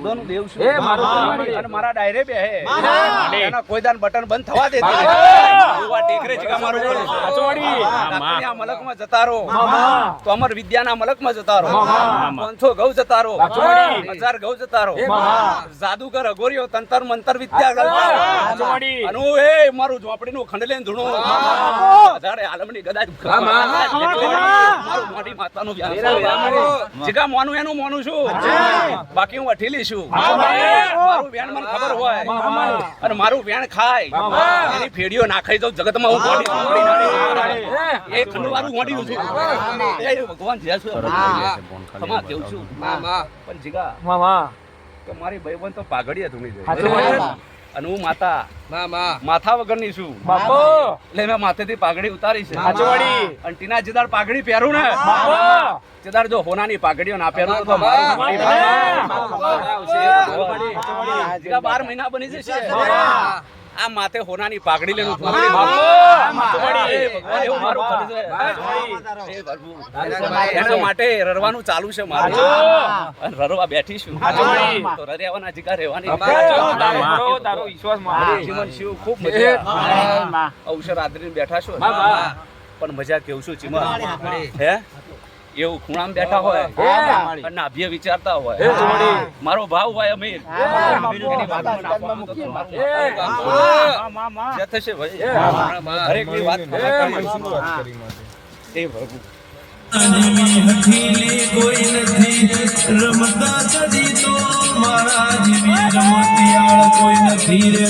હળદોનું દેવ છું અને મારા ડાયરે બે હે એના કોઈ દાન બટન બંધ થવા દે ઉવા ટેકરે જગા મારું સાચોડી આ મલકમાં જતા રહો તો અમર વિદ્યાના મલકમાં જતા રહો 500 ગૌ જતા રહો 1000 ગૌ જતા રહો જાદુગર અઘોરીઓ તંત્ર મંત્ર વિદ્યા સાચોડી અનુ હે મારું ઝોપડીનું ખંડલેન ધૂણો હજારે આલમની ગદા મારું મોટી માતાનું જગા મોનું એનું મોનું છું બાકી હું અઠીલી છું મારું વેણ મને ખબર હોય અને મારું વેણ ખાય એની ફેડીઓ ના ખાઈ જાઉં જગતમાં હું ગોડી એ ખંડવારું ગોડી છું એ ભગવાન જે છે ખમા કેવું છું પણ જીગા કે મારી ભાઈબંધ તો પાઘડીએ ધૂણી જાય અને હું માતા માથા વગરની છું એટલે મેં માથેથી પાઘડી ઉતારી છે અને ટીના જેદાર પાઘડી પહેરું ને જેદાર જો હોનાની પાઘડીઓ ના પહેરું તો 12 મહિના બની જશે આ માથે હોનાની પાઘડી લેનું એના માટે રરવાનું ચાલુ છે મારું અને રરવા બેઠી છું તો રરેવાના જીગા રહેવાની જીવન શિવ ખૂબ મજા અવસર આદરીને બેઠા છો પણ મજા કેવું છું ચીમન હે એવું ખૂણામાં બેઠા હોય અને નાભીએ વિચારતા હોય મારો ભાવ હોય અમીર થશે ભાઈ હરેક ની વાત એ પ્રભુ કોઈ નથી રમતા કદી તો મારા જીવી રમતિયાળ કોઈ નથી રે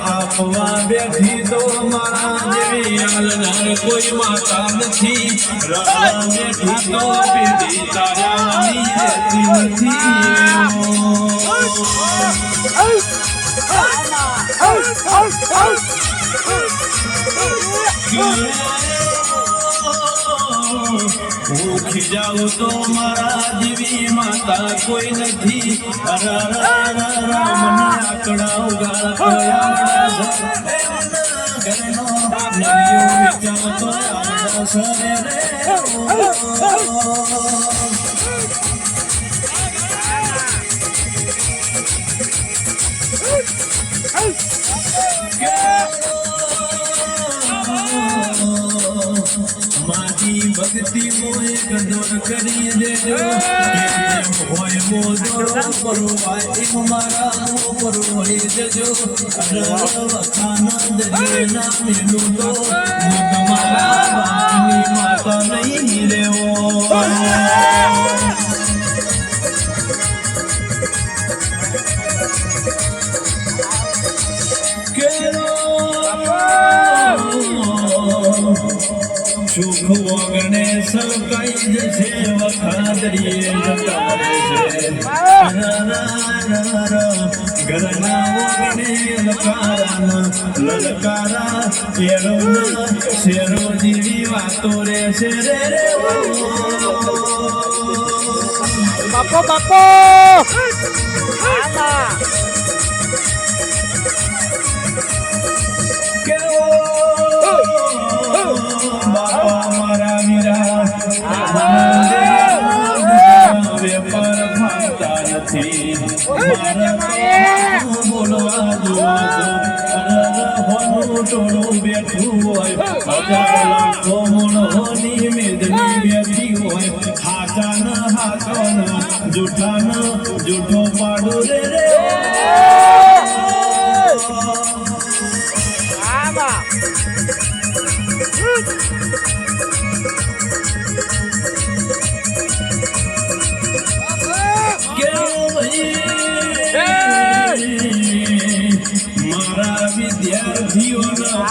આપવા બેઠી તો મારા જેવી આલનાર કોઈ માતા નથી રમવા બેઠી તો પીડી તારાની રહેતી નથી ભૂખી જાઉં તો મારા જેવી માતા કોઈ નથી આકડા મારી ભક્તિ મોએ કદર કરી દેજો હોય મોજો પરવાય એમ મારા પરવાય દેજો આનંદ લેના મેલું તો મારા બાપની માતા નહીં રેવો સુખ વગણે સલકાઈ જશે વખાદરીએ જતારે છે ઘરના વગણે લલકારા એરો શેરો જેવી વાતો રે છે રે બાપો બાપો બાપા મારા વીરા વેપાર ફાંતા નથી બોલવા જોવાનું ટોળું બેઠું હોય લાખો મોણોની મેદની બેઠી હોય હાથાન હાથન જૂઠાન જૂઠો પાડો રે મારા વિદ્યાર્થીઓના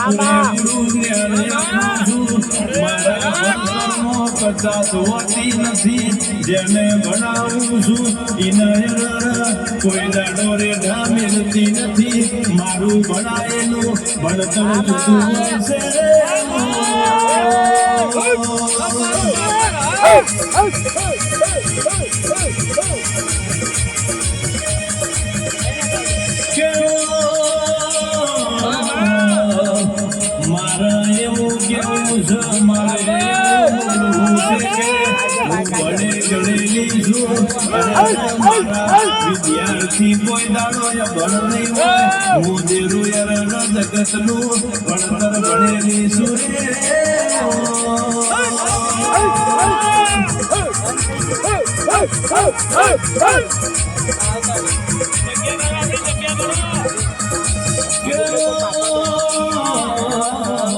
કદાચ હોતી નથી જેને ભણાવું છું એને કોઈ દાડો રેઢા મિલતી નથી મારું ભણાયેલું ભણતર જુદું છે મારા એવું કેવું છે મારે બોલવું છે કે હું ભણે ગણેલી છું અને મારા વિદ્યાર્થી કોઈ દાડો ભણ નહીં હોય હું દેરું યાર જગતનું ભણતર ભણેલી છું રે